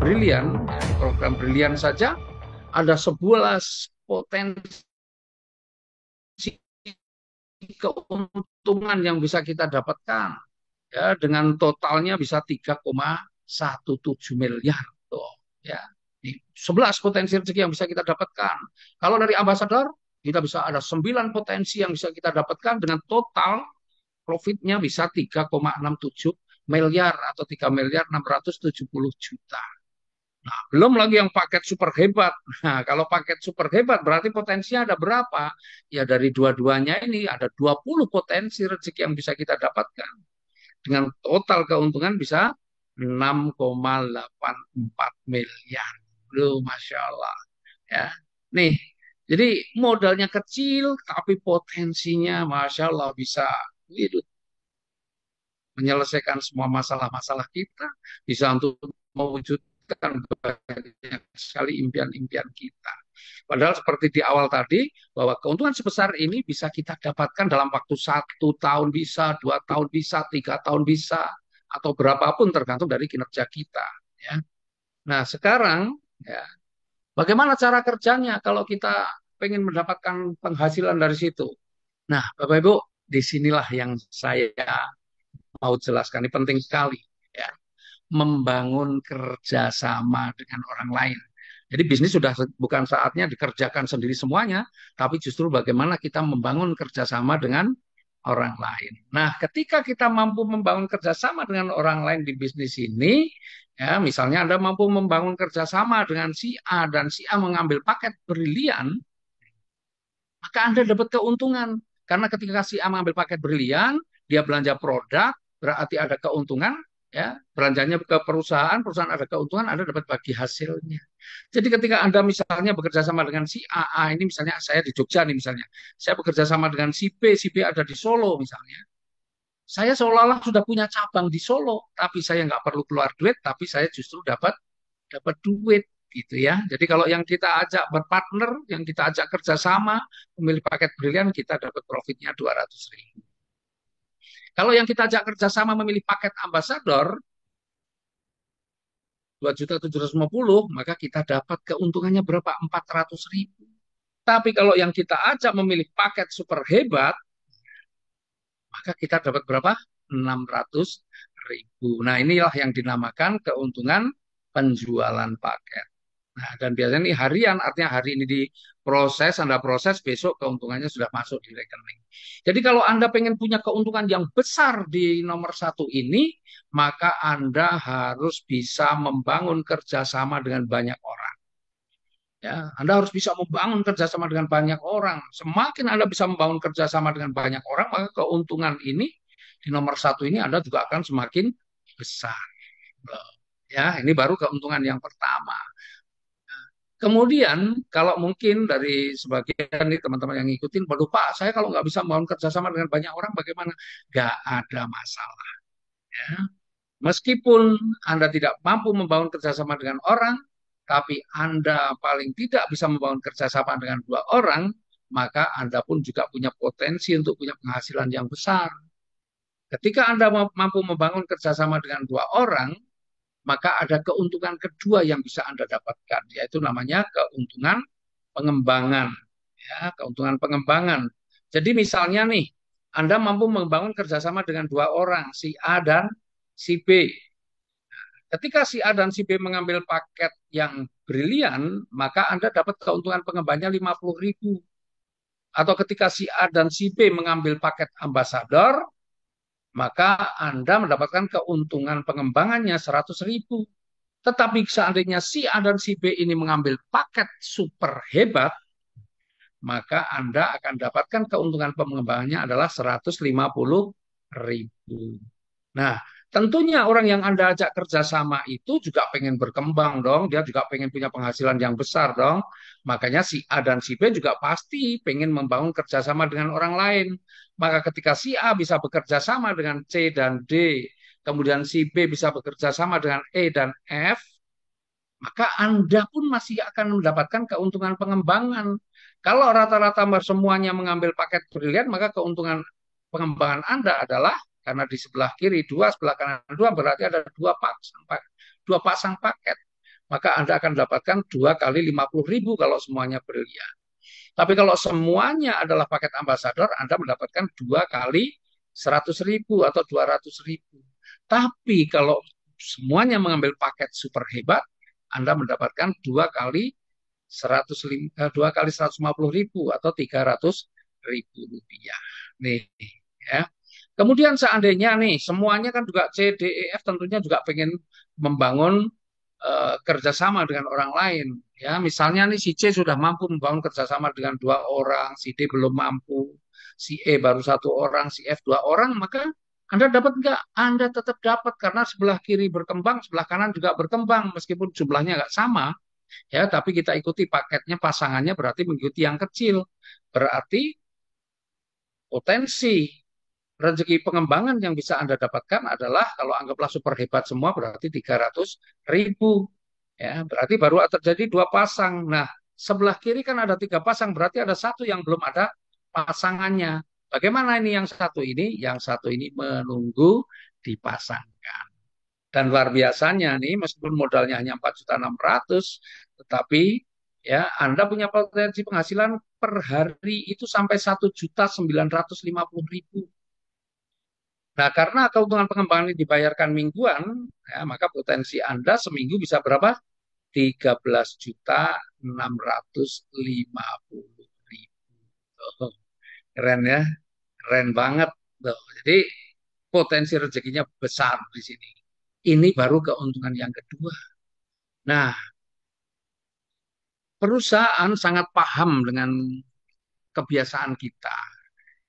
Brilian, ya, di program Brilian saja ada 11 potensi keuntungan yang bisa kita dapatkan, ya, dengan totalnya bisa 3,17 miliar tuh, ya. Ini 11 potensi rezeki yang bisa kita dapatkan. Kalau dari ambasador kita bisa ada 9 potensi yang bisa kita dapatkan dengan total profitnya bisa 3,67 miliar atau 3 miliar 670 juta. Nah, belum lagi yang paket super hebat. Nah, kalau paket super hebat berarti potensinya ada berapa? Ya dari dua-duanya ini ada 20 potensi rezeki yang bisa kita dapatkan. Dengan total keuntungan bisa 6,84 miliar. Loh, Masya Allah. Ya. Nih, jadi modalnya kecil tapi potensinya Masya Allah bisa hidup, menyelesaikan semua masalah-masalah kita, bisa untuk mewujudkan banyak sekali impian-impian kita. Padahal seperti di awal tadi, bahwa keuntungan sebesar ini bisa kita dapatkan dalam waktu 1 tahun bisa, 2 tahun bisa, 3 tahun bisa, atau berapapun tergantung dari kinerja kita. Ya. Nah sekarang, ya, bagaimana cara kerjanya kalau kita pengen mendapatkan penghasilan dari situ? Nah, Bapak Ibu, disinilah yang saya mau jelaskan. Ini penting sekali. Ya, membangun kerjasama dengan orang lain. Jadi bisnis sudah bukan saatnya dikerjakan sendiri semuanya, tapi justru bagaimana kita membangun kerjasama dengan orang lain. Nah, ketika kita mampu membangun kerjasama dengan orang lain di bisnis ini, ya misalnya Anda mampu membangun kerjasama dengan si A dan si A mengambil paket brilian, maka Anda dapat keuntungan. Karena ketika si A mengambil paket brilian, dia belanja produk, berarti ada keuntungan, ya, belanjanya ke perusahaan, perusahaan ada keuntungan, Anda dapat bagi hasilnya. Jadi ketika Anda misalnya bekerja sama dengan si A, A ini misalnya saya di Jogja nih misalnya, saya bekerja sama dengan si B ada di Solo misalnya. Saya seolah-olah sudah punya cabang di Solo, tapi saya nggak perlu keluar duit, tapi saya justru dapat dapat duit gitu ya. Jadi kalau yang kita ajak berpartner, yang kita ajak kerjasama, memilih paket brilian, kita dapat profitnya 200.000. Kalau yang kita ajak kerjasama memilih paket ambasador, 2.750.000, maka kita dapat keuntungannya berapa? 400.000. Tapi kalau yang kita ajak memilih paket super hebat, maka kita dapat berapa? 600.000. Nah inilah yang dinamakan keuntungan penjualan paket. Nah, dan biasanya ini harian, artinya hari ini diproses, Anda proses, besok keuntungannya sudah masuk di rekening. Jadi kalau Anda pengen punya keuntungan yang besar di nomor satu ini, maka Anda harus bisa membangun kerjasama dengan banyak orang. Ya, Anda harus bisa membangun kerjasama dengan banyak orang. Semakin Anda bisa membangun kerjasama dengan banyak orang, maka keuntungan ini di nomor satu ini Anda juga akan semakin besar. Ya, ini baru keuntungan yang pertama. Kemudian kalau mungkin dari sebagian nih teman-teman yang ngikutin, waduh Pak, saya kalau nggak bisa membangun kerjasama dengan banyak orang bagaimana? Nggak ada masalah. Ya. Meskipun Anda tidak mampu membangun kerjasama dengan orang, tapi Anda paling tidak bisa membangun kerjasama dengan 2 orang, maka Anda pun juga punya potensi untuk punya penghasilan yang besar. Ketika Anda mampu membangun kerjasama dengan 2 orang, maka ada keuntungan kedua yang bisa Anda dapatkan, yaitu namanya keuntungan pengembangan. Ya, keuntungan pengembangan. Jadi misalnya nih, Anda mampu membangun kerjasama dengan 2 orang, si A dan si B. Ketika si A dan si B mengambil paket yang brilian, maka Anda dapat keuntungan pengembangannya 50.000. Atau ketika si A dan si B mengambil paket ambasador, maka Anda mendapatkan keuntungan pengembangannya 100.000. Tetapi seandainya si A dan si B ini mengambil paket super hebat, maka Anda akan dapatkan keuntungan pengembangannya adalah 150.000. Nah, tentunya orang yang Anda ajak kerjasama itu juga pengen berkembang dong, dia juga pengen punya penghasilan yang besar dong. Makanya si A dan si B juga pasti pengen membangun kerjasama dengan orang lain. Maka ketika si A bisa bekerja sama dengan C dan D, kemudian si B bisa bekerja sama dengan E dan F, maka Anda pun masih akan mendapatkan keuntungan pengembangan. Kalau rata-rata semuanya mengambil paket brilian, maka keuntungan pengembangan Anda adalah karena di sebelah kiri dua, sebelah kanan dua, berarti ada dua pasang paket. maka Anda akan mendapatkan 2 kali 50.000 kalau semuanya brilian. Tapi kalau semuanya adalah paket ambasador, Anda mendapatkan 2 kali 100.000 atau 200.000. Tapi kalau semuanya mengambil paket super hebat, Anda mendapatkan 2 kali 150.000 atau 300.000 rupiah. Nih, ya. Kemudian seandainya nih, semuanya kan juga C, D, E, F tentunya juga pengen membangun kerjasama dengan orang lain. Ya, misalnya nih si C sudah mampu membangun kerjasama dengan 2 orang, si D belum mampu, si E baru 1 orang, si F 2 orang, maka Anda dapat nggak? Anda tetap dapat karena sebelah kiri berkembang, sebelah kanan juga berkembang meskipun jumlahnya nggak sama. Ya, tapi kita ikuti paketnya, pasangannya berarti mengikuti yang kecil. Berarti potensi rezeki pengembangan yang bisa Anda dapatkan adalah kalau anggaplah super hebat semua berarti 300.000. Ya, berarti baru terjadi 2 pasang. Nah, sebelah kiri kan ada 3 pasang, berarti ada satu yang belum ada pasangannya. Bagaimana ini yang satu ini? Yang satu ini menunggu dipasangkan. Dan luar biasanya nih, meskipun modalnya hanya 4.600.000, tetapi ya Anda punya potensi penghasilan per hari itu sampai 1.950.000. Nah, karena keuntungan pengembangan ini dibayarkan mingguan, ya, maka potensi Anda seminggu bisa berapa? 13.650.000. Oh, keren ya, keren banget. Tuh. Jadi potensi rezekinya besar di sini. Ini baru keuntungan yang kedua. Nah, perusahaan sangat paham dengan kebiasaan kita.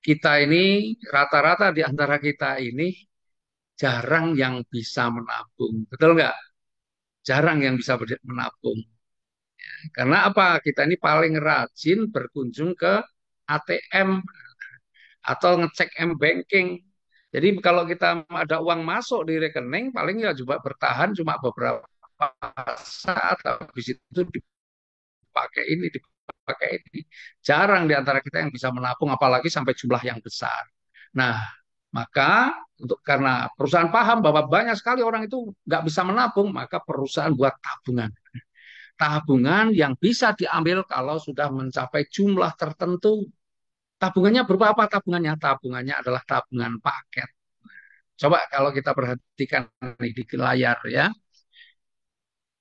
Kita ini, rata-rata di antara kita ini jarang yang bisa menabung. Betul nggak? Jarang yang bisa menabung. Karena apa? Kita ini paling rajin berkunjung ke ATM atau ngecek M-banking. Jadi kalau kita ada uang masuk di rekening, paling ya juga bertahan cuma beberapa saat, habis itu dipakai ini. Jarang di antara kita yang bisa menabung, apalagi sampai jumlah yang besar. Nah, maka karena perusahaan paham bahwa banyak sekali orang itu nggak bisa menabung, maka perusahaan buat tabungan. Tabungan yang bisa diambil kalau sudah mencapai jumlah tertentu. Tabungannya berupa apa tabungannya? Tabungannya adalah tabungan paket. Coba kalau kita perhatikan nih di layar ya.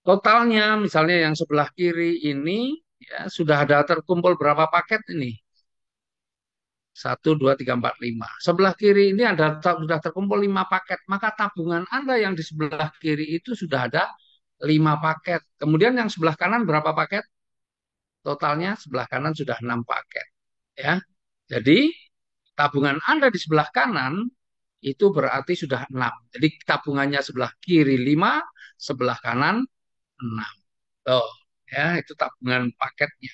Totalnya misalnya yang sebelah kiri ini ya sudah ada terkumpul berapa paket ini? 1, 2, 3, 4, 5. Sebelah kiri ini ada sudah terkumpul 5 paket. Maka tabungan Anda yang di sebelah kiri itu sudah ada 5 paket. Kemudian yang sebelah kanan berapa paket? Totalnya sebelah kanan sudah 6 paket. Ya, jadi tabungan Anda di sebelah kanan itu berarti sudah 6. Jadi tabungannya sebelah kiri 5, sebelah kanan 6. Tuh, ya, itu tabungan paketnya.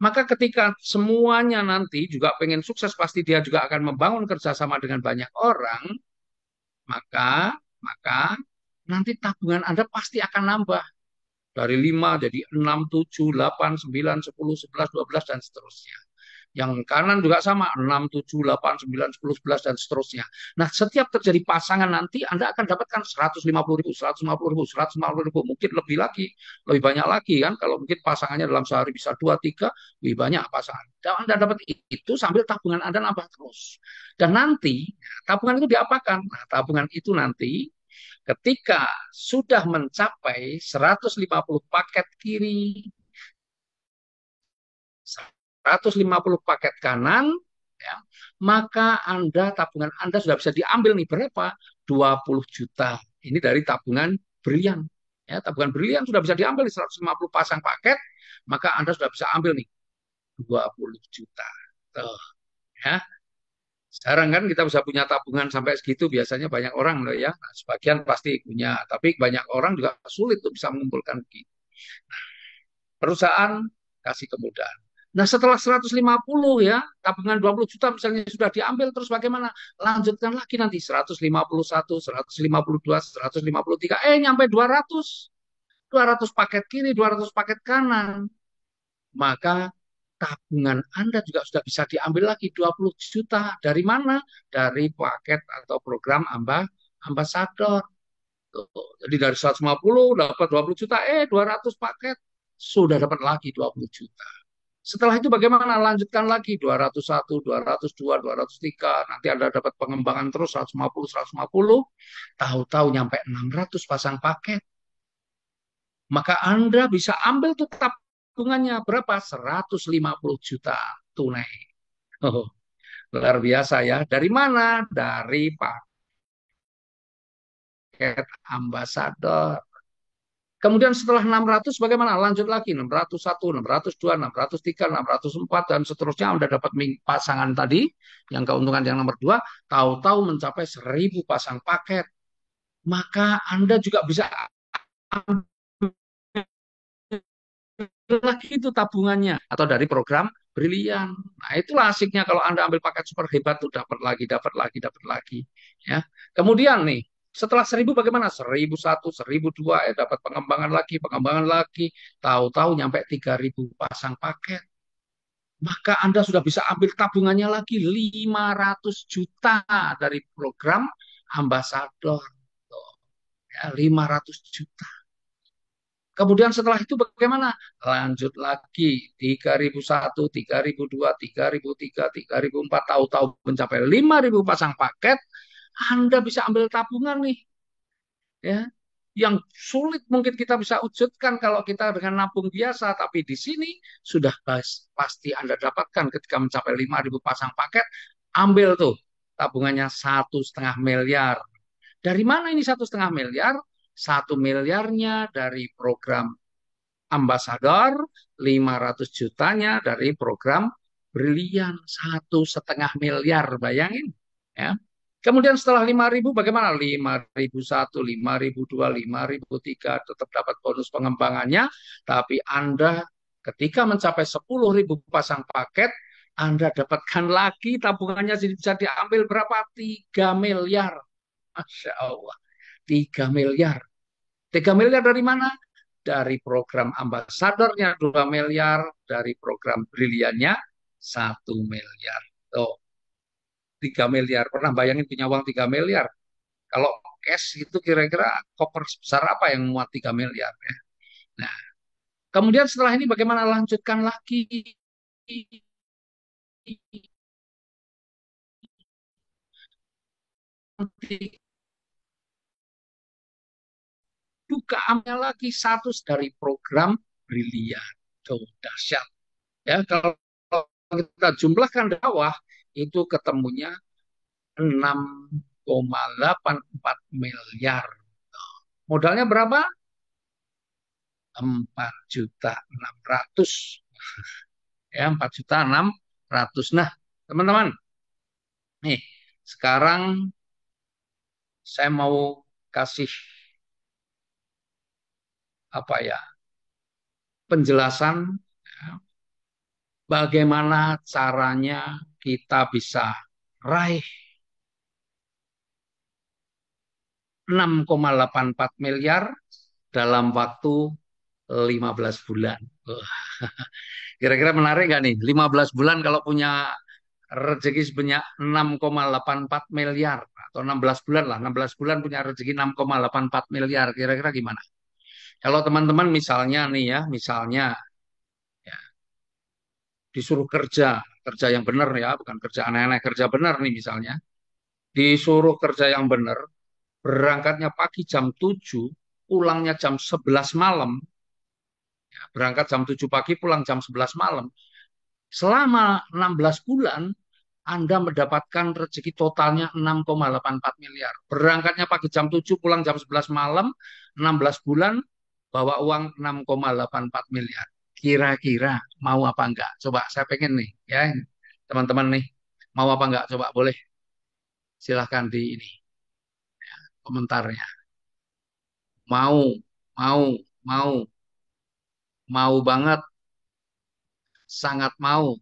Maka ketika semuanya nanti juga pengen sukses, pasti dia juga akan membangun kerjasama dengan banyak orang, maka nanti tabungan Anda pasti akan nambah. Dari 5 jadi 6, 7, 8, 9, 10, 11, 12, dan seterusnya. Yang kanan juga sama, 6, 7, 8, 9, 10, 11, dan seterusnya. Nah, setiap terjadi pasangan nanti, Anda akan dapatkan 150.000, 150.000, 150.000, mungkin lebih lagi, lebih banyak lagi kan, kalau mungkin pasangannya dalam sehari bisa 2, 3, lebih banyak pasangan. Dan Anda dapat itu sambil tabungan Anda nambah terus. Dan nanti, tabungan itu diapakan? Nah, tabungan itu nanti, ketika sudah mencapai 150 paket kiri, 150 paket kanan, ya, maka tabungan Anda sudah bisa diambil nih berapa? 20 juta. Ini dari tabungan brilian. Ya, tabungan brilian sudah bisa diambil di 150 pasang paket, maka Anda sudah bisa ambil nih 20 juta. Tuh, ya. Sekarang kan kita bisa punya tabungan sampai segitu, biasanya banyak orang loh ya. Nah, sebagian pasti punya, tapi banyak orang juga sulit untuk bisa mengumpulkan begitu. Perusahaan kasih kemudahan. Nah, setelah 150 ya, tabungan 20 juta misalnya sudah diambil, terus bagaimana? Lanjutkan lagi nanti 151, 152, 153, nyampe 200. 200 paket kiri, 200 paket kanan. Maka tabungan Anda juga sudah bisa diambil lagi 20 juta. Dari mana? Dari paket atau program ambasador. Tuh. Jadi dari 150 dapat 20 juta, 200 paket sudah dapat lagi 20 juta. Setelah itu bagaimana? Lanjutkan lagi 201, 202, 203. Nanti Anda dapat pengembangan terus 150, 150. Tahu-tahu nyampe 600 pasang paket. Maka Anda bisa ambil tuh tabungannya berapa? 150 juta tunai. Oh, luar biasa ya. Dari mana? Dari paket ambasador. Kemudian setelah 600 bagaimana? Lanjut lagi 601, 602, 603, 604 dan seterusnya Anda dapat pasangan tadi yang keuntungan yang nomor 2 tahu-tahu mencapai 1000 pasang paket. Maka Anda juga bisa ambil lagi itu tabungannya atau dari program Brilian. Nah, itulah asiknya kalau Anda ambil paket super hebat tuh dapat lagi, dapat lagi, dapat lagi. Ya. Kemudian nih, setelah 1000 bagaimana? 1001, 1002, dapat pengembangan lagi. Tahu-tahu nyampe 3000 pasang paket. Maka Anda sudah bisa ambil tabungannya lagi 500 juta dari program ambasador. Tuh, ya, 500 juta. Kemudian setelah itu bagaimana? Lanjut lagi 3001, 3002, 3003, 3004, tahu-tahu mencapai 5000 pasang paket, Anda bisa ambil tabungan nih, ya. Yang sulit mungkin kita bisa wujudkan kalau kita dengan nabung biasa, tapi di sini sudah pasti Anda dapatkan ketika mencapai 5000 pasang paket, ambil tuh tabungannya 1,5 miliar. Dari mana ini 1,5 miliar? 1 miliarnya dari program ambasador, 500 jutanya dari program Brilian, 1,5 miliar, bayangin. Ya. Kemudian setelah 5.000 bagaimana? 5.001, 5.002, 5.003 tetap dapat bonus pengembangannya, tapi Anda ketika mencapai 10.000 pasang paket, Anda dapatkan lagi tabungannya bisa diambil berapa? 3 miliar. Masya Allah, 3 miliar. 3 miliar dari mana? Dari program ambasadornya 2 miliar, dari program briliannya 1 miliar. Tuh, 3 miliar. Pernah bayangin punya uang 3 miliar? Kalau cash itu kira-kira koper sebesar apa yang muat 3 miliar ya? Nah, kemudian setelah ini bagaimana lanjutkan lagi? Buka amnya lagi satu dari program brilian. Tuh, dahsyat. Ya, kalau kita jumlahkan di bawah itu ketemunya 6,84 miliar. Modalnya berapa? 4.600.000. Ya, 4.600.000. Nah, teman-teman, nih, sekarang saya mau kasih apa ya? Penjelasan ya, bagaimana caranya kita bisa raih 6,84 miliar dalam waktu 15 bulan. Kira-kira menarik nggak nih? 15 bulan kalau punya rezeki sebanyak 6,84 miliar atau 16 bulan lah. 16 bulan punya rezeki 6,84 miliar. Kira-kira gimana? Kalau teman-teman misalnya nih ya, misalnya ya, disuruh kerja, kerja yang benar ya, bukan kerja aneh-aneh, kerja benar nih misalnya. Disuruh kerja yang benar, berangkatnya pagi jam 7, pulangnya jam 11 malam, ya, berangkat jam 7 pagi, pulang jam 11 malam. Selama 16 bulan, Anda mendapatkan rezeki totalnya 6,84 miliar. Berangkatnya pagi jam 7, pulang jam 11 malam, 16 bulan, bawa uang 6,84 miliar. Kira-kira mau apa enggak? Coba saya pengen nih, ya teman-teman nih, mau apa enggak? Coba boleh silahkan di ini komentarnya. Mau, mau, mau, mau banget, sangat mau.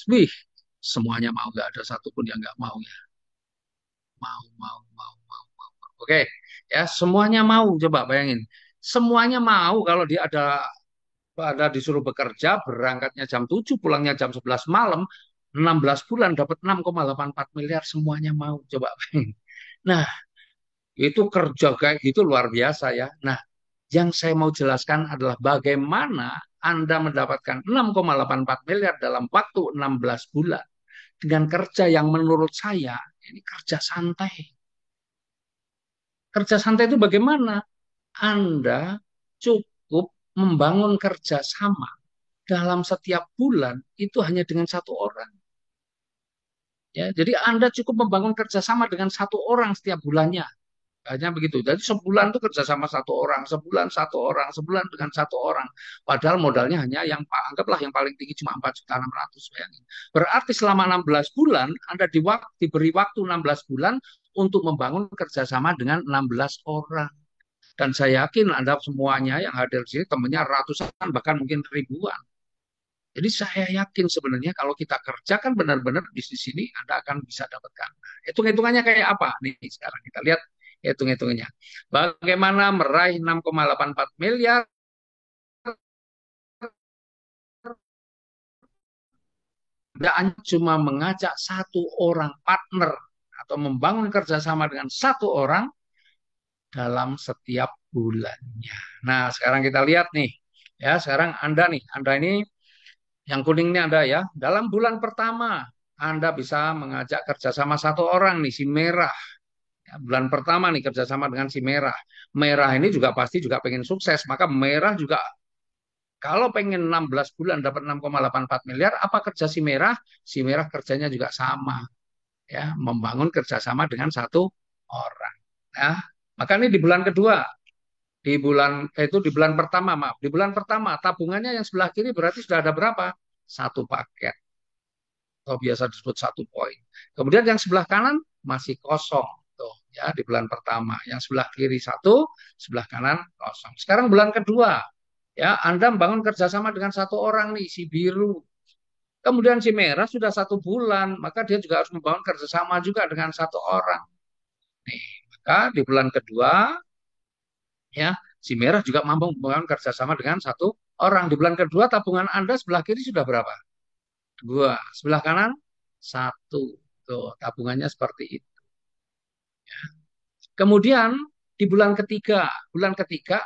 Wih, semuanya mau, nggak ada satupun yang nggak mau ya. Mau. Oke, ya semuanya mau. Coba bayangin, semuanya mau kalau dia ada disuruh bekerja, berangkatnya jam 7, pulangnya jam 11 malam, 16 bulan dapat 6,84 miliar, semuanya mau. Coba bayangin. Nah, Itu kerja kayak gitu luar biasa ya. Nah, yang saya mau jelaskan adalah bagaimana Anda mendapatkan 6,84 miliar dalam waktu 16 bulan dengan kerja yang menurut saya ini kerja santai. Kerja santai itu bagaimana? Anda cukup membangun kerjasama dalam setiap bulan itu hanya dengan satu orang. Ya, jadi Anda cukup membangun kerjasama dengan satu orang setiap bulannya. Hanya begitu. Jadi sebulan itu kerjasama satu orang, sebulan satu orang, sebulan dengan satu orang. Padahal modalnya hanya yang anggaplah yang paling tinggi cuma 4.600.000. Bayangin. Berarti selama 16 bulan Anda diberi waktu 16 bulan untuk membangun kerjasama dengan 16 orang. Dan saya yakin Anda semuanya yang hadir di sini temannya ratusan bahkan mungkin ribuan. Jadi saya yakin sebenarnya kalau kita kerjakan benar-benar bisnis ini, Anda akan bisa dapatkan. Hitung-hitungannya kayak apa? Nih sekarang kita lihat hitung-hitungannya. Bagaimana meraih 6,84 miliar? Anda cuma mengajak satu orang partner atau membangun kerjasama dengan satu orang dalam setiap bulannya. Nah, sekarang kita lihat nih. Ya, sekarang Anda ini yang kuning ini Anda ya. Dalam bulan pertama Anda bisa mengajak kerjasama satu orang nih, si merah. Ya, bulan pertama nih kerjasama dengan si merah. Merah ini juga pasti juga pengen sukses. Maka merah juga kalau pengen 16 bulan dapat 6,84 miliar, apa kerja si merah? Si merah kerjanya juga sama. Ya, membangun kerjasama dengan satu orang. Ya, maka ini di bulan kedua. Di bulan pertama, maaf. Di bulan pertama, tabungannya yang sebelah kiri berarti sudah ada berapa? Satu paket. Atau biasa disebut satu poin. Kemudian yang sebelah kanan masih kosong. Tuh, ya di bulan pertama. Yang sebelah kiri satu, sebelah kanan kosong. Sekarang bulan kedua, ya Anda membangun kerjasama dengan satu orang nih, si biru. Kemudian si merah sudah satu bulan, maka dia juga harus membangun kerjasama juga dengan satu orang. Nih, maka di bulan kedua, ya si merah juga mampu membangun kerjasama dengan satu orang. Di bulan kedua tabungan Anda sebelah kiri sudah berapa? Dua. Sebelah kanan satu. Tuh, tabungannya seperti itu. Kemudian di bulan ketiga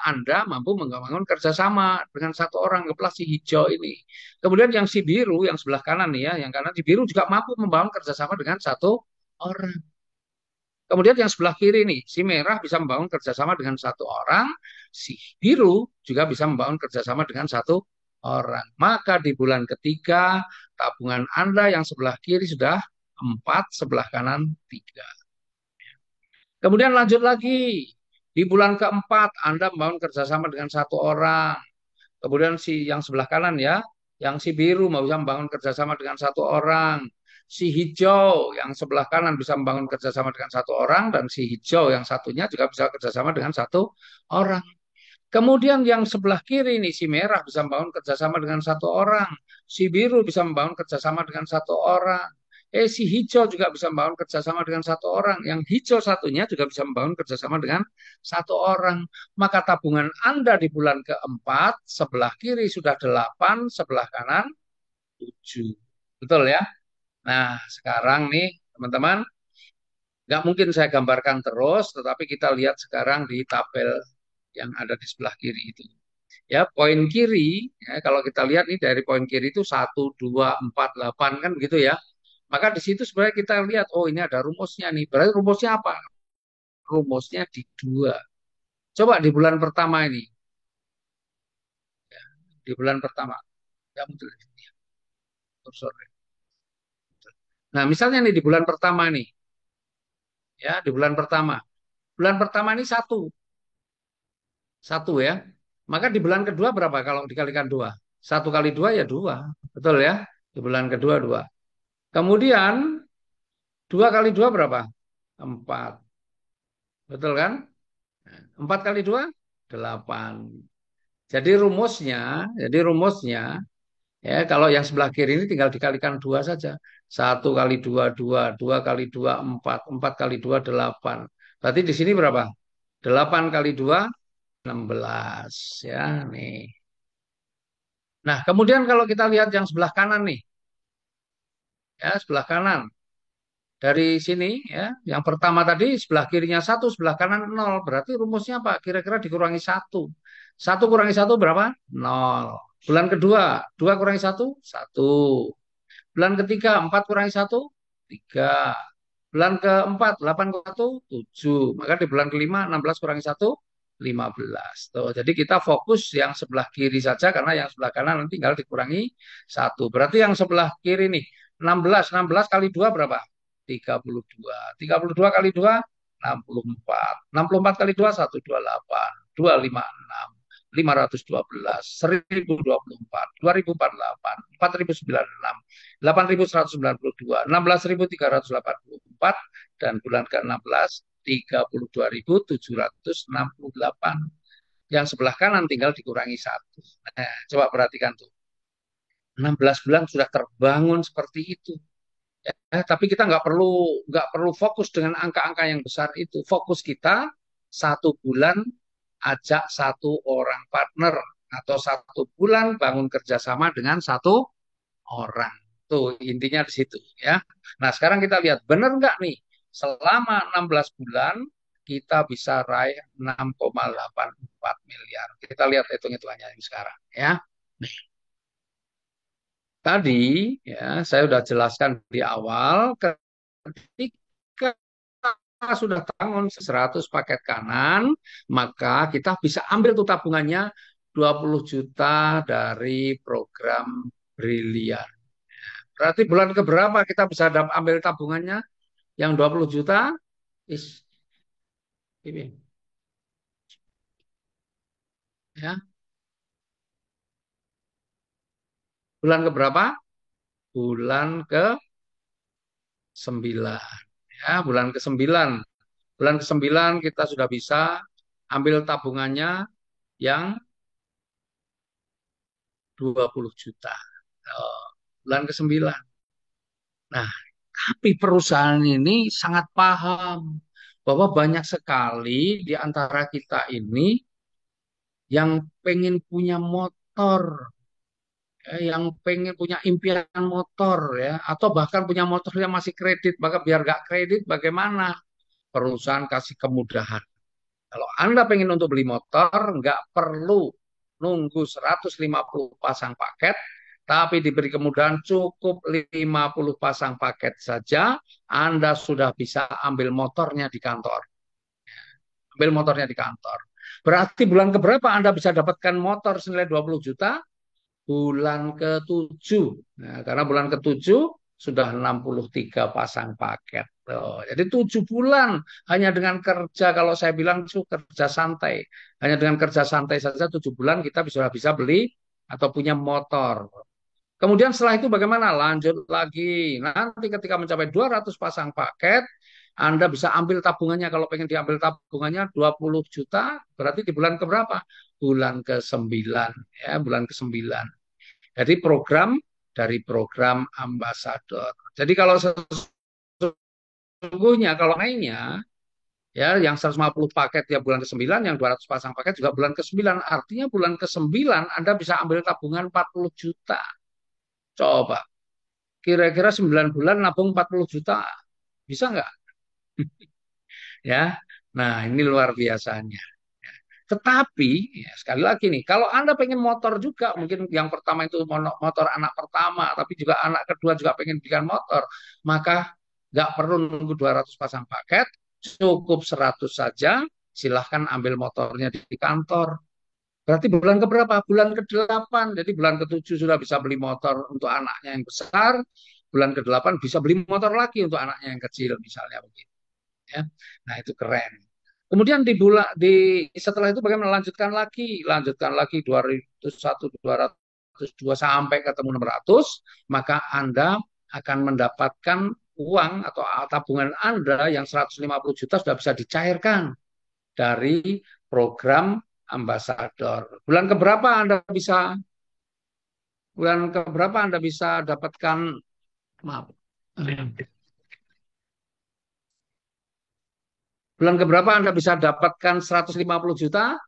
Anda mampu membangun kerjasama dengan satu orang, kepala si hijau ini. Kemudian yang si biru, yang sebelah kanan nih ya, yang kanan si biru juga mampu membangun kerjasama dengan satu orang. Kemudian yang sebelah kiri nih, si merah bisa membangun kerjasama dengan satu orang, si biru juga bisa membangun kerjasama dengan satu orang. Maka di bulan ketiga, tabungan Anda yang sebelah kiri sudah 4, sebelah kanan 3. Kemudian lanjut lagi, di bulan keempat Anda membangun kerjasama dengan satu orang. Kemudian si yang sebelah kanan ya, yang si biru mau bisa membangun kerjasama dengan satu orang. Si hijau yang sebelah kanan bisa membangun kerjasama dengan satu orang dan si hijau yang satunya juga bisa kerjasama dengan satu orang. Kemudian yang sebelah kiri ini si merah bisa membangun kerjasama dengan satu orang, si biru bisa membangun kerjasama dengan satu orang. Si hijau juga bisa membangun kerjasama dengan satu orang. Yang hijau satunya juga bisa membangun kerjasama dengan satu orang. Maka tabungan Anda di bulan keempat, sebelah kiri sudah 8, sebelah kanan 7. Betul ya? Nah, sekarang nih teman-teman, nggak mungkin saya gambarkan terus, tetapi kita lihat sekarang di tabel yang ada di sebelah kiri itu. Ya, poin kiri, ya, kalau kita lihat nih dari poin kiri itu 1, 2, 4, 8 kan begitu ya. Maka di situ sebenarnya kita lihat, oh ini ada rumusnya nih. Berarti rumusnya apa? Rumusnya di 2. Coba di bulan pertama ini. Di bulan pertama. Ya, muncul di sini. Sorry. Nah, misalnya nih di bulan pertama nih. Ya, di bulan pertama. Bulan pertama ini satu. Satu ya. Maka di bulan kedua berapa kalau dikalikan 2? 1 kali 2 ya 2. Betul ya? Di bulan kedua 2. Kemudian 2 kali 2 berapa? 4. Betul kan? 4 kali 2 8. Jadi rumusnya ya kalau yang sebelah kiri ini tinggal dikalikan 2 saja. 1 kali 2 2, 2 kali 2 4, 4 kali 2 8. Berarti di sini berapa? 8 kali 2 16 ya nih. Nah, kemudian kalau kita lihat yang sebelah kanan nih. Ya, sebelah kanan. dari sini ya. Yang pertama tadi sebelah kirinya satu, sebelah kanan nol. Berarti rumusnya apa? Kira-kira dikurangi satu. Satu kurangi satu berapa? Nol. Bulan kedua, dua kurangi satu, satu. Bulan ketiga, 4 kurangi satu, 3. Bulan keempat, 8 kurangi satu, 7. Maka di bulan kelima, 16 kurangi satu, 15. Tuh, jadi kita fokus yang sebelah kiri saja, karena yang sebelah kanan nanti tinggal dikurangi satu. Berarti yang sebelah kiri nih, 16. 16 kali 2 berapa? 32. 32 kali 2, 64. 64 kali 2, 128. 256. 512, 1024, 2048, 4096, 8192, 16384, dan bulan ke-16 32.768. Yang sebelah kanan tinggal dikurangi satu. Nah, coba perhatikan tuh. 16 bulan sudah terbangun seperti itu. Tapi kita nggak perlu fokus dengan angka-angka yang besar itu. Fokus kita 1 bulan ajak 1 orang partner, atau 1 bulan bangun kerjasama dengan 1 orang. Tuh intinya di situ ya. Nah sekarang kita lihat benar nggak nih, selama 16 bulan kita bisa raih 6,84 miliar. Kita lihat hitung-hitungannya ini sekarang ya. Nih, tadi ya saya sudah jelaskan di awal, ketika sudah bangun 100 paket kanan, maka kita bisa ambil tuh tabungannya 20 juta dari program Brilian. Berarti bulan keberapa kita bisa ambil tabungannya yang 20 juta? Is, ini, ya. Bulan keberapa? Bulan ke-9. Ya, bulan ke-9. Bulan ke-9 kita sudah bisa ambil tabungannya yang 20 juta. Bulan ke-9. Nah, tapi perusahaan ini sangat paham bahwa banyak sekali di antara kita ini yang pengen punya motor, yang pengen punya impian motor ya, atau bahkan punya motor yang masih kredit, maka biar nggak kredit bagaimana? Perusahaan kasih kemudahan. Kalau Anda pengen untuk beli motor, nggak perlu nunggu 150 pasang paket, tapi diberi kemudahan cukup 50 pasang paket saja, Anda sudah bisa ambil motornya di kantor. Ambil motornya di kantor. Berarti bulan keberapa Anda bisa dapatkan motor senilai 20 juta? Bulan ke-7. Nah, karena bulan ke-7 sudah 63 pasang paket. Tuh, jadi 7 bulan hanya dengan kerja, kalau saya bilang itu kerja santai. Hanya dengan kerja santai saja 7 bulan kita bisa beli atau punya motor. Kemudian setelah itu bagaimana? Lanjut lagi. Nanti ketika mencapai 200 pasang paket, Anda bisa ambil tabungannya. Kalau pengen diambil tabungannya 20 juta, berarti di bulan keberapa? Bulan ke-9. Ya, bulan ke-9. Jadi program dari program ambasador. Jadi kalau sesungguhnya, kalau lainnya, ya yang 150 paket ya bulan ke-9, yang 200 pasang paket juga bulan ke-9. Artinya bulan ke-9 Anda bisa ambil tabungan 40 juta. Coba, kira-kira 9 bulan nabung 40 juta, bisa nggak? Ya, nah ini luar biasanya. Tetapi, ya, sekali lagi nih, kalau Anda pengen motor juga, mungkin yang pertama itu motor anak pertama, tapi juga anak kedua juga pengen belikan motor, maka nggak perlu nunggu 200 pasang paket, cukup 100 saja, silahkan ambil motornya di kantor. Berarti bulan keberapa? Bulan ke-8. Jadi bulan ke-7 sudah bisa beli motor untuk anaknya yang besar, bulan ke-8 bisa beli motor lagi untuk anaknya yang kecil, misalnya begitu. Ya. Nah, itu keren. Kemudian setelah itu bagaimana, lanjutkan lagi 201, 202 sampai ketemu 600, maka Anda akan mendapatkan uang atau tabungan Anda yang 150 juta sudah bisa dicairkan dari program ambasador. Bulan keberapa Anda bisa dapatkan, maaf. Bulan keberapa Anda bisa dapatkan 150 juta?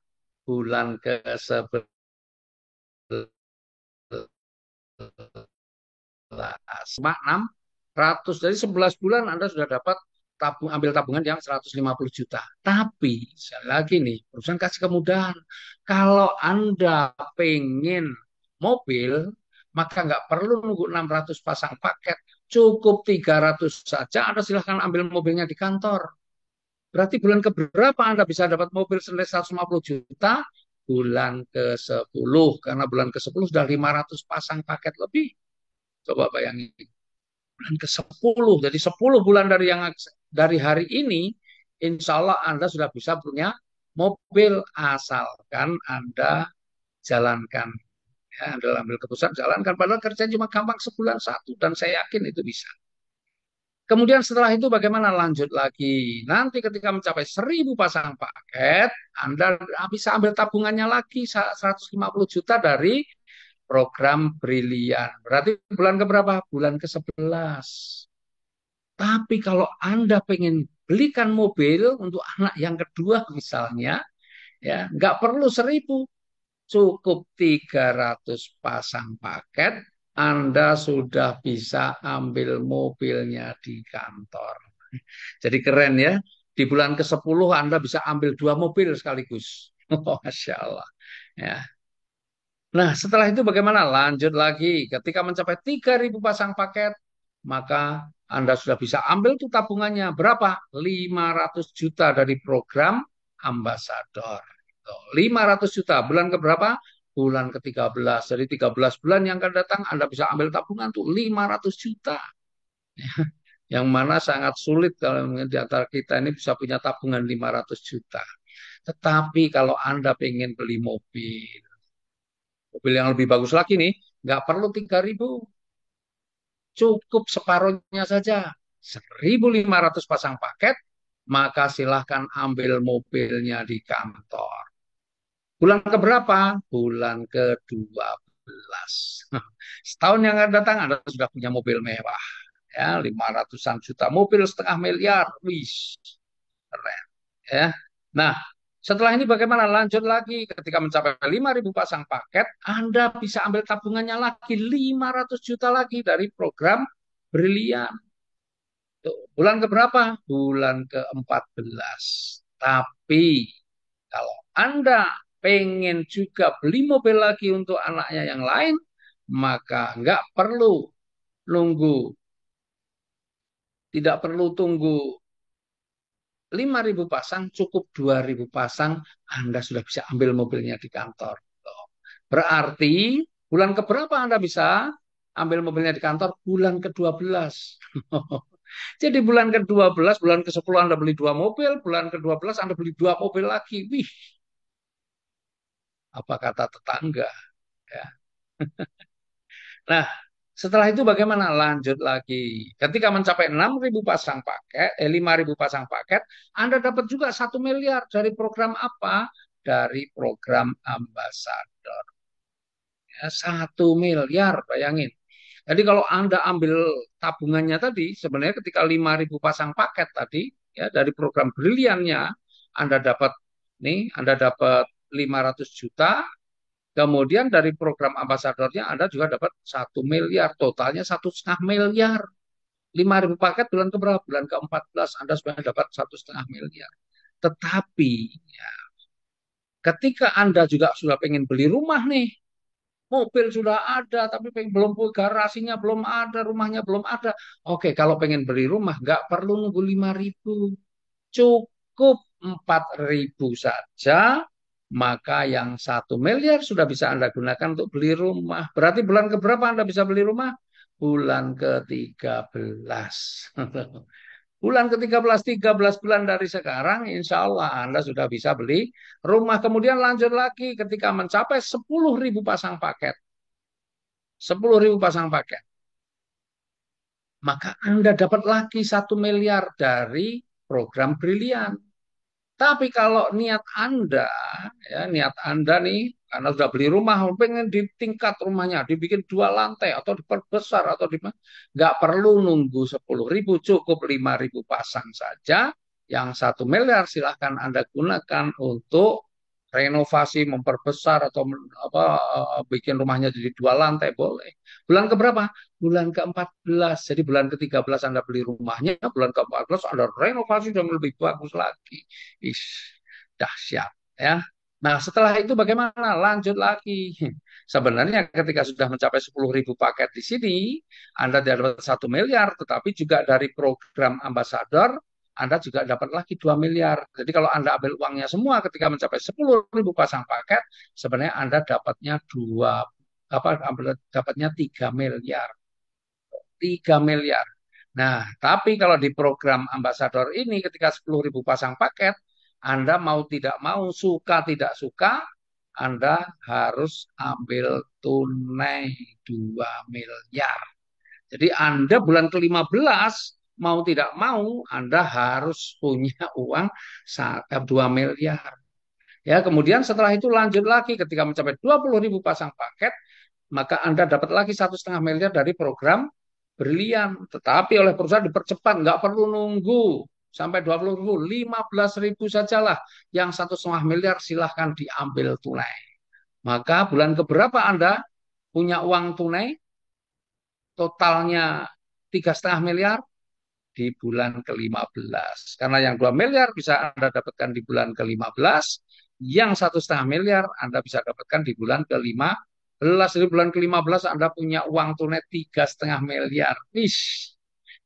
Bulan ke-11. 6 Dari 11 bulan Anda sudah dapat ambil tabungan yang 150 juta. Tapi sekali lagi nih, perusahaan kasih kemudahan. Kalau Anda pengen mobil, maka nggak perlu nunggu 600 pasang paket. Cukup 300 saja, Anda silahkan ambil mobilnya di kantor. Berarti bulan keberapa Anda bisa dapat mobil senilai 150 juta? Bulan ke-10. Karena bulan ke-10 sudah 500 pasang paket lebih. Coba bayangin. Bulan ke-10. Jadi 10 bulan dari hari ini, insya Allah Anda sudah bisa punya mobil asalkan Anda jalankan. Ya, Anda ambil keputusan jalankan. Padahal kerjaan cuma gampang sebulan satu. Dan saya yakin itu bisa. Kemudian setelah itu bagaimana lanjut lagi? Nanti ketika mencapai 1.000 pasang paket, Anda bisa ambil tabungannya lagi 150 juta dari program Brilian. Berarti bulan keberapa? Bulan ke-11. Tapi kalau Anda pengen belikan mobil untuk anak yang kedua misalnya, ya nggak perlu 1.000, cukup 300 pasang paket, Anda sudah bisa ambil mobilnya di kantor. Jadi keren ya, di bulan ke-10 Anda bisa ambil 2 mobil sekaligus. Masya Allah. Ya. Nah, setelah itu bagaimana? Lanjut lagi. Ketika mencapai 3.000 pasang paket, maka Anda sudah bisa ambil tuh tabungannya. Berapa? 500 juta dari program ambasador. 500 juta. Bulan ke berapa? Bulan ke-13. Jadi 13 bulan yang akan datang Anda bisa ambil tabungan tuh 500 juta. Yang mana sangat sulit kalau di antara kita ini bisa punya tabungan 500 juta. Tetapi kalau Anda pengen beli mobil yang lebih bagus lagi nih, nggak perlu 3.000, cukup separuhnya saja. 1.500 pasang paket, maka silahkan ambil mobilnya di kantor. Bulan keberapa? Bulan ke-12. Setahun yang akan datang Anda sudah punya mobil mewah. Ya, 500-an juta. Mobil 0,5 miliar. Wih, keren. Ya. Nah, setelah ini bagaimana? Lanjut lagi. Ketika mencapai 5.000 pasang paket, Anda bisa ambil tabungannya lagi 500 juta lagi dari program Brilian. Tuh, bulan keberapa? Bulan ke-14. Tapi kalau Anda pengen juga beli mobil lagi untuk anaknya yang lain, maka nggak perlu nunggu, tidak perlu tunggu 5.000 pasang, cukup 2.000 pasang, Anda sudah bisa ambil mobilnya di kantor. Berarti bulan keberapa Anda bisa ambil mobilnya di kantor? Bulan ke-12. Jadi bulan ke-12, bulan ke-10 Anda beli 2 mobil, bulan ke-12 Anda beli 2 mobil lagi. Wih, apa kata tetangga? Ya. Nah, setelah itu bagaimana? Lanjut lagi. Ketika mencapai 6.000 pasang paket, 5.000 pasang paket, Anda dapat juga 1 miliar dari program apa? Dari program ambasador. Ya, 1 miliar, bayangin. Jadi kalau Anda ambil tabungannya tadi, sebenarnya ketika 5.000 pasang paket tadi, ya dari program briliannya, Anda dapat 500 juta. Kemudian dari program ambasadornya Anda juga dapat 1 miliar, totalnya 1,5 miliar. 5.000 paket bulan ke berapa? Bulan ke-14 Anda sudah dapat 1,5 miliar. Tetapi ya, ketika Anda juga sudah pengen beli rumah nih, mobil sudah ada, tapi belum garasinya belum ada, rumahnya belum ada. Oke, kalau pengen beli rumah nggak perlu nunggu 5.000, cukup 4.000 saja, maka yang 1 miliar sudah bisa Anda gunakan untuk beli rumah. Berarti bulan keberapa Anda bisa beli rumah? Bulan ke-13. Bulan ke-13, 13 bulan dari sekarang, insya Allah Anda sudah bisa beli rumah. Kemudian lanjut lagi ketika mencapai 10.000 pasang paket. 10.000 pasang paket. Maka Anda dapat lagi 1 miliar dari program Brilian. Tapi kalau niat Anda nih, karena sudah beli rumah, pengen ditingkat rumahnya, dibikin 2 lantai atau diperbesar atau nggak perlu nunggu 10.000, cukup 5.000 pasang saja. Yang 1 miliar silahkan Anda gunakan untuk renovasi, memperbesar atau apa bikin rumahnya jadi 2 lantai boleh. Bulan keberapa? Bulan ke-14. Jadi bulan ke-13 Anda beli rumahnya, bulan ke-14 Anda renovasi dan lebih bagus lagi. Ish, dahsyat ya. Nah, setelah itu bagaimana? Lanjut lagi. Sebenarnya ketika sudah mencapai 10.000 paket di sini, Anda tidak dapat 1 miliar, tetapi juga dari program ambasador anda juga dapat lagi 2 miliar. Jadi kalau Anda ambil uangnya semua ketika mencapai 10.000 pasang paket, sebenarnya Anda dapatnya dapatnya 3 miliar. 3 miliar. Nah, tapi kalau di program ambasador ini ketika 10.000 pasang paket, Anda mau tidak mau, suka tidak suka, Anda harus ambil tunai 2 miliar. Jadi Anda bulan ke-15 mau tidak mau Anda harus punya uang 2 miliar. Ya, kemudian setelah itu lanjut lagi ketika mencapai 20.000 pasang paket, maka Anda dapat lagi 1,5 miliar dari program berlian. Tetapi oleh perusahaan dipercepat, nggak perlu nunggu sampai 20.000, 15.000 sajalah. Yang 1,5 miliar silahkan diambil tunai. Maka bulan keberapa Anda punya uang tunai? Totalnya 3,5 miliar di bulan ke-15. Karena yang 2 miliar bisa Anda dapatkan di bulan ke-15, yang 1,5 miliar Anda bisa dapatkan di bulan ke-15. Di bulan ke-15 Anda punya uang tunai 3,5 miliar. Wish,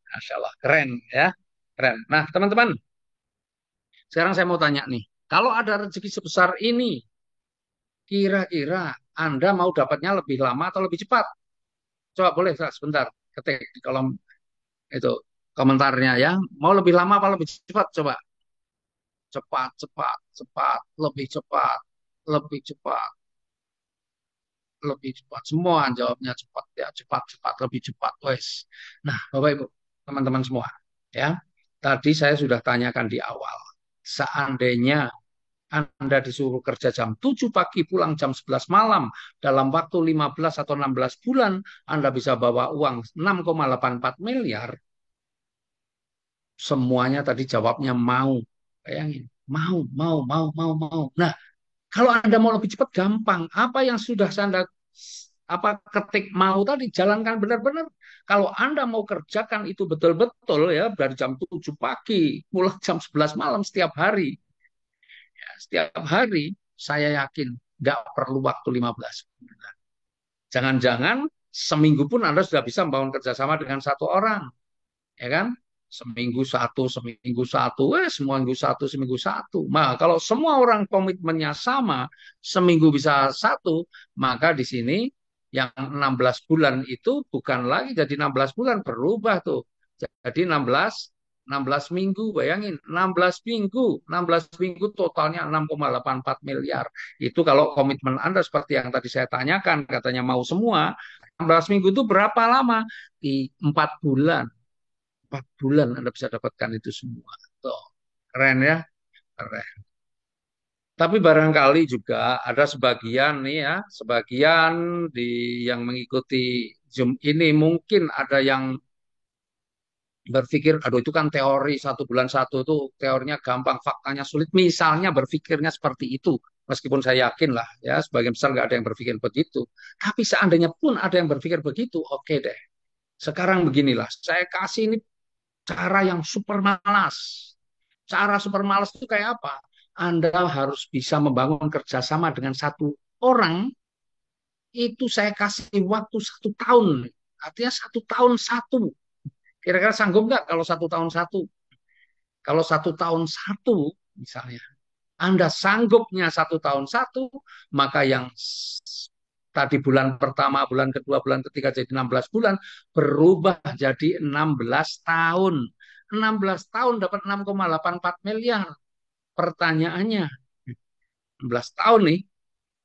Masya Allah, keren ya. Keren. Nah, teman-teman, sekarang saya mau tanya nih, kalau ada rezeki sebesar ini, kira-kira Anda mau dapatnya lebih lama atau lebih cepat? Coba boleh sebentar ketik di kolom itu komentarnya ya. Mau lebih lama apa lebih cepat? Coba. Cepat, cepat, cepat, lebih cepat, lebih cepat, lebih cepat. Semua jawabnya cepat ya, cepat, cepat, lebih cepat, wes. Nah, Bapak Ibu, teman-teman semua, ya. Tadi saya sudah tanyakan di awal. Seandainya Anda disuruh kerja jam 7 pagi, pulang jam 11 malam, dalam waktu 15 atau 16 bulan, Anda bisa bawa uang 6,84 miliar, semuanya tadi jawabnya mau. Bayangin, mau. Nah, kalau Anda mau lebih cepat, gampang. Apa yang sudah Anda ketik mau tadi, jalankan benar-benar. Kalau Anda mau kerjakan itu betul-betul ya, dari jam 7 pagi, pulang jam 11 malam setiap hari. Ya, setiap hari, saya yakin nggak perlu waktu 15 bulan. Jangan-jangan seminggu pun Anda sudah bisa membangun kerjasama dengan satu orang. Ya kan? Seminggu satu, seminggu satu, seminggu satu. Nah, kalau semua orang komitmennya sama, seminggu bisa satu, maka di sini yang 16 bulan itu bukan lagi jadi 16 bulan, berubah tuh. Jadi 16 minggu, bayangin, 16 minggu, 16 minggu totalnya 6,84 miliar. Itu kalau komitmen Anda seperti yang tadi saya tanyakan, katanya mau semua, 16 minggu itu berapa lama? Di 4 bulan. 4 bulan Anda bisa dapatkan itu semua. Tuh, keren ya, keren. Tapi barangkali juga ada sebagian nih ya, sebagian di yang mengikuti Zoom ini mungkin ada yang berpikir, aduh itu kan teori 1 bulan satu itu teorinya gampang, faktanya sulit. Misalnya berpikirnya seperti itu, meskipun saya yakin lah ya, sebagian besar nggak ada yang berpikir begitu. Tapi seandainya pun ada yang berpikir begitu, oke deh. Sekarang beginilah, saya kasih ini cara yang super malas. Cara super malas itu kayak apa? Anda harus bisa membangun kerjasama dengan satu orang, itu saya kasih waktu 1 tahun. Artinya 1 tahun satu. Kira-kira sanggup nggak kalau 1 tahun satu? Kalau 1 tahun satu, misalnya, Anda sanggupnya 1 tahun satu, maka yang tadi bulan pertama, bulan kedua, bulan ketiga jadi 16 bulan, berubah jadi 16 tahun. 16 tahun dapat 6,84 miliar. Pertanyaannya, 16 tahun nih,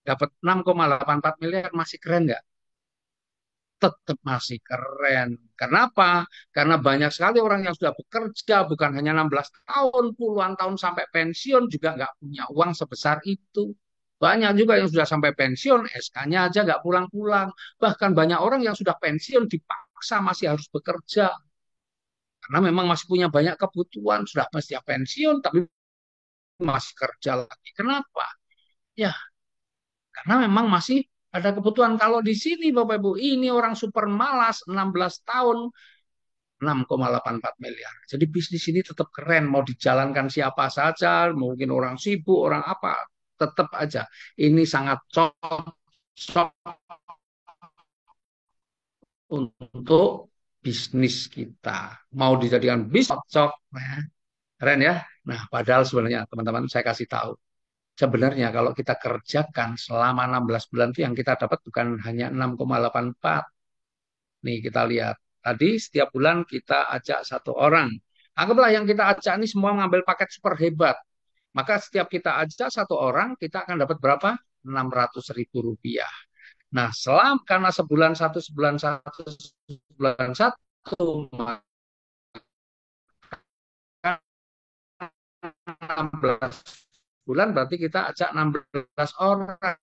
dapat 6,84 miliar, masih keren nggak? Tetap masih keren. Kenapa? Karena banyak sekali orang yang sudah bekerja, bukan hanya 16 tahun, puluhan tahun sampai pensiun, juga nggak punya uang sebesar itu. Banyak juga yang sudah sampai pensiun, SK-nya aja nggak pulang-pulang. Bahkan banyak orang yang sudah pensiun dipaksa masih harus bekerja. Karena memang masih punya banyak kebutuhan, sudah pasti pensiun, tapi masih kerja lagi. Kenapa? Ya, karena memang masih ada kebutuhan. Kalau di sini Bapak Ibu, ini orang super malas 16 tahun 6,84 miliar. Jadi bisnis ini tetap keren, mau dijalankan siapa saja, mungkin orang sibuk, orang apa, tetap aja. Ini sangat cocok untuk bisnis kita. Mau dijadikan bisnis cocok, nah, keren ya. Nah, padahal sebenarnya teman-teman saya kasih tahu. Sebenarnya kalau kita kerjakan selama 16 bulan itu yang kita dapat bukan hanya 6,84. Nih kita lihat. Tadi setiap bulan kita ajak satu orang. Anggaplah yang kita ajak ini semua mengambil paket super hebat. Maka setiap kita ajak satu orang, kita akan dapat berapa? 600.000 rupiah. Nah, karena sebulan satu, maka 16 bulan berarti kita ajak 16 orang.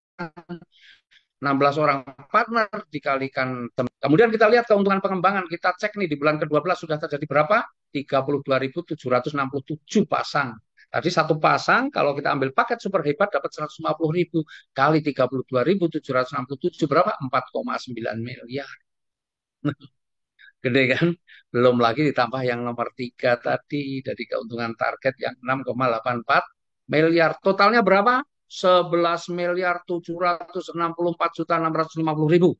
16 orang partner dikalikan. Kemudian kita lihat keuntungan pengembangan. Kita cek nih di bulan ke-12 sudah terjadi berapa? 32.767 pasang. Tadi satu pasang kalau kita ambil paket super hebat dapat 150.000 kali 32.767 berapa? 4,9 miliar. Gede kan? Belum lagi ditambah yang nomor 3 tadi dari keuntungan target yang 6,84 miliar. Totalnya berapa? 11.764.650.000.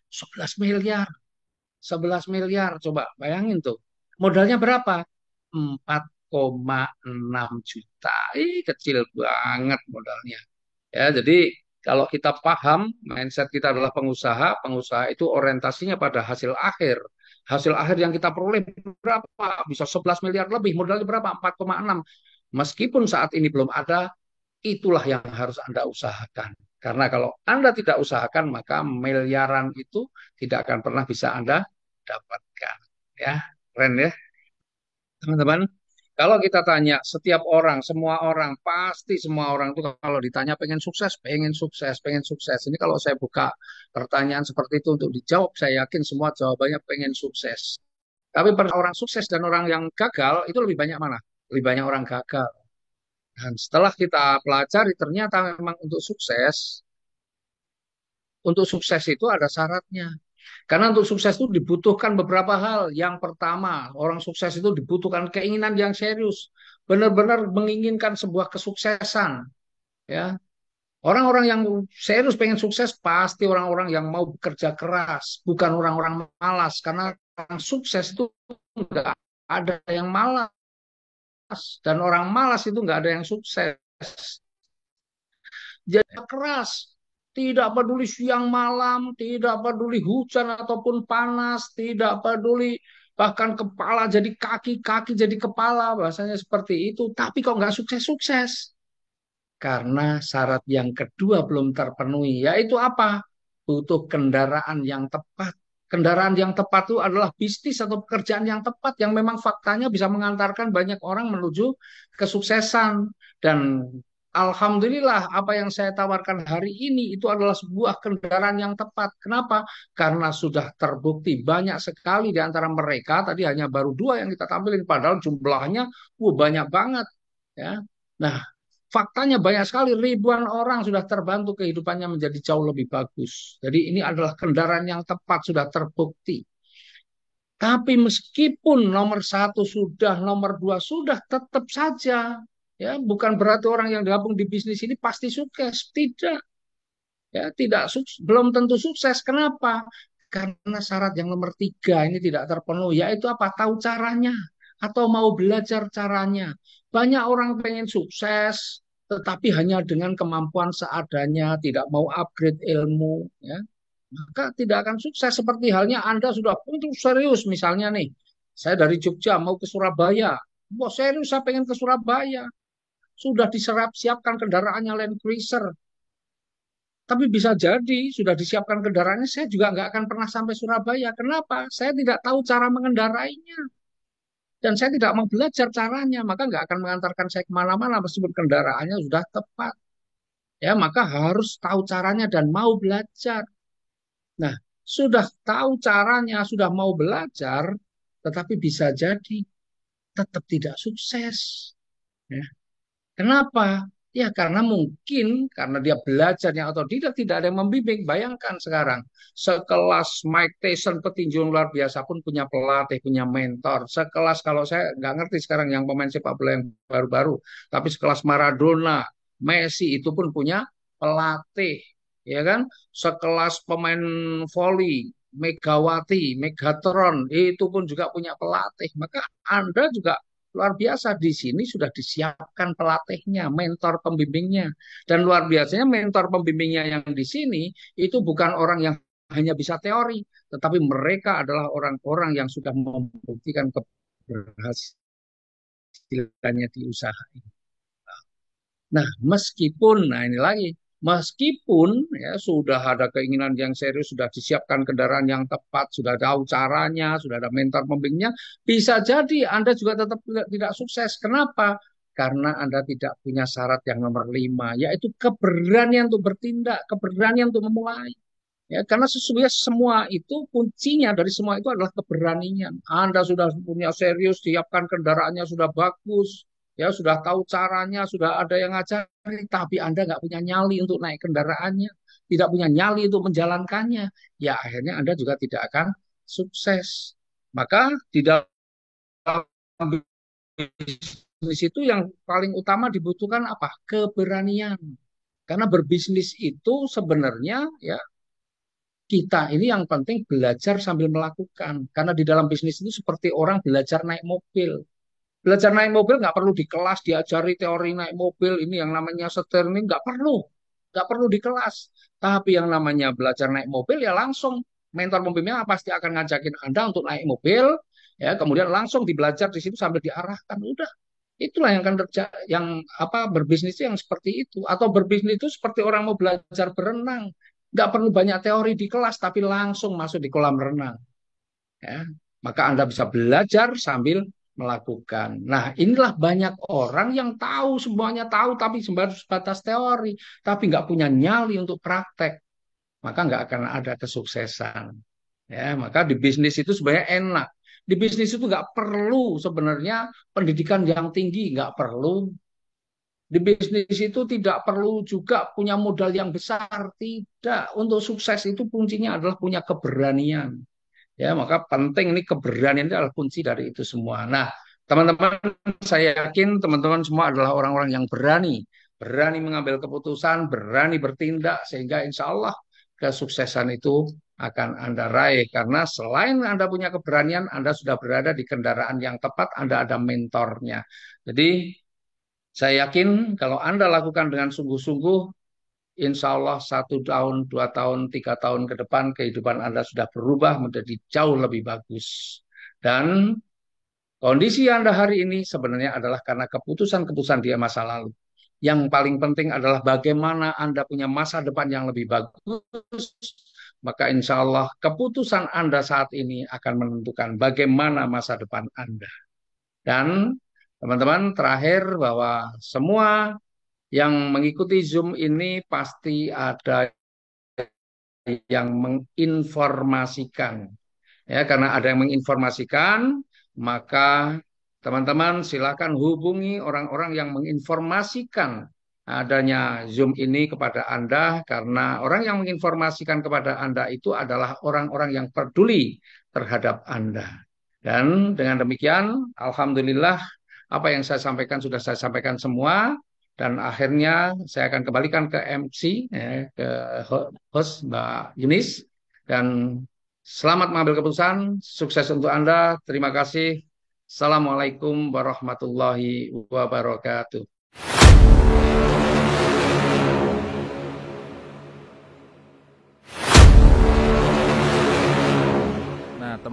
11 miliar. 11 miliar. Coba bayangin tuh. Modalnya berapa? 4,6 juta. Kecil banget modalnya. Ya, jadi kalau kita paham mindset kita adalah pengusaha, pengusaha itu orientasinya pada hasil akhir. Hasil akhir yang kita peroleh berapa? Bisa 11 miliar lebih, modalnya berapa? 4,6. Meskipun saat ini belum ada, itulah yang harus Anda usahakan. Karena kalau Anda tidak usahakan, maka miliaran itu tidak akan pernah bisa Anda dapatkan. Ya, keren ya, teman-teman. Kalau kita tanya setiap orang, semua orang, pasti semua orang itu kalau ditanya pengen sukses, pengen sukses, pengen sukses. Ini kalau saya buka pertanyaan seperti itu untuk dijawab, saya yakin semua jawabannya pengen sukses. Tapi pada orang sukses dan orang yang gagal, itu lebih banyak mana? Lebih banyak orang gagal. Dan setelah kita pelajari, ternyata memang untuk sukses itu ada syaratnya. Karena untuk sukses itu dibutuhkan beberapa hal. Yang pertama, orang sukses itu dibutuhkan keinginan yang serius, benar-benar menginginkan sebuah kesuksesan. Ya, orang-orang yang serius pengen sukses pasti orang-orang yang mau bekerja keras, bukan orang-orang malas. Karena orang sukses itu nggak ada yang malas dan orang malas itu nggak ada yang sukses. Jadi keras, tidak peduli siang malam, tidak peduli hujan ataupun panas, tidak peduli bahkan kepala jadi kaki, kaki jadi kepala, bahasanya seperti itu. Tapi kok nggak sukses-sukses? Karena syarat yang kedua belum terpenuhi, yaitu apa? Butuh kendaraan yang tepat. Kendaraan yang tepat itu adalah bisnis atau pekerjaan yang tepat yang memang faktanya bisa mengantarkan banyak orang menuju kesuksesan. Dan alhamdulillah apa yang saya tawarkan hari ini itu adalah sebuah kendaraan yang tepat. Kenapa? Karena sudah terbukti banyak sekali di antara mereka, tadi hanya baru dua yang kita tampilkan, padahal jumlahnya banyak banget. Ya. Nah, faktanya banyak sekali ribuan orang sudah terbantu kehidupannya menjadi jauh lebih bagus. Jadi ini adalah kendaraan yang tepat sudah terbukti. Tapi meskipun nomor satu sudah, nomor dua sudah, tetap saja ya bukan berarti orang yang gabung di bisnis ini pasti sukses. Tidak, ya tidak belum tentu sukses. Kenapa? Karena syarat yang nomor tiga ini tidak terpenuhi, yaitu apa? Tahu caranya atau mau belajar caranya. Banyak orang pengen sukses, tetapi hanya dengan kemampuan seadanya, tidak mau upgrade ilmu, ya, maka tidak akan sukses. Seperti halnya Anda sudah untuk serius, misalnya nih, saya dari Jogja mau ke Surabaya, wah serius saya pengen ke Surabaya, sudah diserap siapkan kendaraannya Land Cruiser, tapi bisa jadi sudah disiapkan kendaraannya, saya juga nggak akan pernah sampai Surabaya. Kenapa? Saya tidak tahu cara mengendarainya. Dan saya tidak mau belajar caranya, maka nggak akan mengantarkan saya kemana-mana meskipun kendaraannya sudah tepat. Ya, maka harus tahu caranya dan mau belajar. Nah, sudah tahu caranya, sudah mau belajar, tetapi bisa jadi tetap tidak sukses. Ya. Kenapa? Ya karena mungkin karena dia belajarnya otodidak tidak ada yang membimbing. Bayangkan sekarang sekelas Mike Tyson petinju luar biasa pun punya pelatih, punya mentor. Sekelas kalau saya nggak ngerti sekarang yang pemain sepak bola yang baru-baru, tapi sekelas Maradona, Messi itu pun punya pelatih, ya kan? Sekelas pemain voli, Megawati, Megatron itu pun juga punya pelatih. Maka Anda juga luar biasa di sini sudah disiapkan pelatihnya, mentor pembimbingnya. Dan luar biasanya mentor pembimbingnya yang di sini itu bukan orang yang hanya bisa teori, tetapi mereka adalah orang-orang yang sudah membuktikan keberhasilannya di usaha ini. Nah, nah ini lagi, meskipun ya sudah ada keinginan yang serius, sudah disiapkan kendaraan yang tepat, sudah tahu caranya, sudah ada mentor pembimbingnya, bisa jadi Anda juga tetap tidak sukses. Kenapa? Karena Anda tidak punya syarat yang nomor 5, yaitu keberanian untuk bertindak, keberanian untuk memulai. Ya, karena sesungguhnya semua itu kuncinya dari semua itu adalah keberanian. Anda sudah punya serius, siapkan kendaraannya sudah bagus, ya sudah tahu caranya, sudah ada yang ngajari, tapi Anda nggak punya nyali untuk naik kendaraannya, tidak punya nyali untuk menjalankannya, ya akhirnya Anda juga tidak akan sukses. Maka di dalam bisnis itu yang paling utama dibutuhkan apa? Keberanian. Karena berbisnis itu sebenarnya ya kita ini yang penting belajar sambil melakukan. Karena di dalam bisnis itu seperti orang belajar naik mobil. Belajar naik mobil nggak perlu di kelas diajari teori naik mobil. Ini yang namanya setir ini nggak perlu. Nggak perlu di kelas. Tapi yang namanya belajar naik mobil ya langsung. Mentor pembimbingnya pasti akan ngajakin Anda untuk naik mobil. Ya, kemudian langsung dibelajar di situ sambil diarahkan. Udah. Itulah yang akan terjadi, yang apa berbisnis itu yang seperti itu. Atau berbisnis itu seperti orang mau belajar berenang, nggak perlu banyak teori di kelas, tapi langsung masuk di kolam renang. Ya. Maka Anda bisa belajar sambil melakukan. Nah, inilah banyak orang yang tahu semuanya tahu, tapi sebatas teori, tapi nggak punya nyali untuk praktek. Maka nggak akan ada kesuksesan. Ya, maka di bisnis itu sebenarnya enak. Di bisnis itu nggak perlu sebenarnya pendidikan yang tinggi, nggak perlu. Di bisnis itu tidak perlu juga punya modal yang besar, tidak. Untuk sukses itu kuncinya adalah punya keberanian. Ya, maka penting ini keberanian itu adalah kunci dari itu semua. Nah, teman-teman, saya yakin teman-teman semua adalah orang-orang yang berani, berani mengambil keputusan, berani bertindak, sehingga insya Allah kesuksesan itu akan Anda raih. Karena selain Anda punya keberanian, Anda sudah berada di kendaraan yang tepat, Anda ada mentornya. Jadi, saya yakin kalau Anda lakukan dengan sungguh-sungguh, insya Allah 1 tahun, 2 tahun, 3 tahun ke depan kehidupan Anda sudah berubah menjadi jauh lebih bagus. Dan kondisi Anda hari ini sebenarnya adalah karena keputusan-keputusan di masa lalu. Yang paling penting adalah bagaimana Anda punya masa depan yang lebih bagus. Maka insya Allah keputusan Anda saat ini akan menentukan bagaimana masa depan Anda. Dan teman-teman terakhir bahwa semua yang mengikuti Zoom ini pasti ada yang menginformasikan. Ya, karena ada yang menginformasikan, maka teman-teman silakan hubungi orang-orang yang menginformasikan adanya Zoom ini kepada Anda, karena orang yang menginformasikan kepada Anda itu adalah orang-orang yang peduli terhadap Anda. Dan dengan demikian, Alhamdulillah, apa yang saya sampaikan sudah saya sampaikan semua. Dan akhirnya saya akan kembalikan ke MC, ya, ke host Mbak Yunis. Dan selamat mengambil keputusan, sukses untuk Anda. Terima kasih. Assalamualaikum warahmatullahi wabarakatuh.